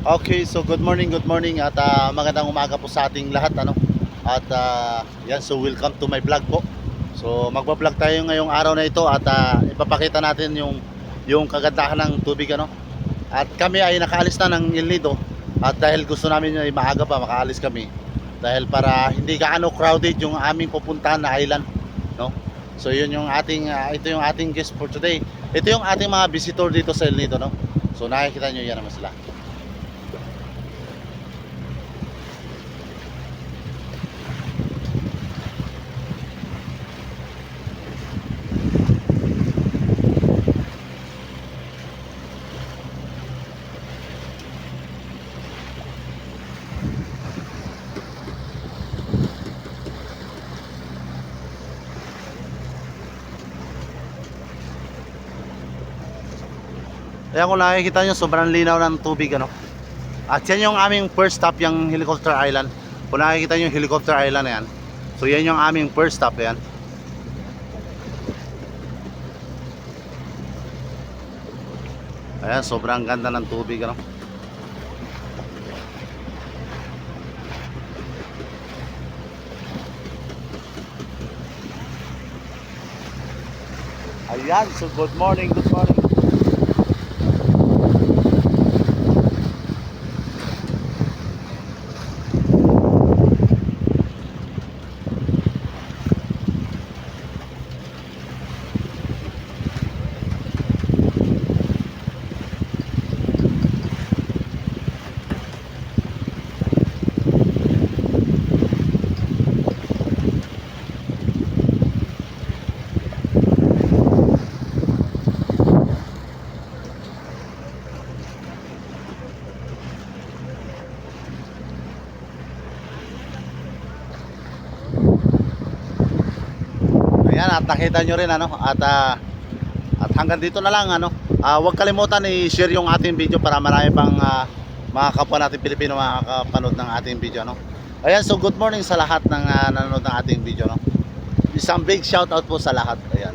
Okay, so good morning at magandang umaga po sa ating lahat ano. At yan, so welcome to my vlog po. So magba-vlog tayo ngayong araw na ito at ipapakita natin yung kagandahan ng tubig ano. At kami ay nakaalis na ng El Nido at dahil gusto namin ay maaga pa makaalis kami dahil para hindi gaano crowded yung aming pupuntahan na island, no? So yun yung ito yung ating guest for today. Ito yung ating mga visitor dito sa El Nido, no? So nakikita nyo yan naman sila. Ayan, kung nakikita nyo, sobrang linaw ng tubig ano. At yan yung aming first stop, yung Helicopter Island. Kung nakikita nyo yung Helicopter Island na yan, so yan yung aming first stop. Yan. Ayan, sobrang ganda ng tubig ano. Ayan, so good morning, good morning. Ayan, at nakita nyo rin ano, at hanggang dito na lang ano. Huwag kalimutan i-share yung ating video para marami pang mga kapwa natin Pilipino makakapanood ng ating video no. Ayan, so good morning sa lahat ng nanonood ng ating video no. Isang big shout out po sa lahat. Ayan.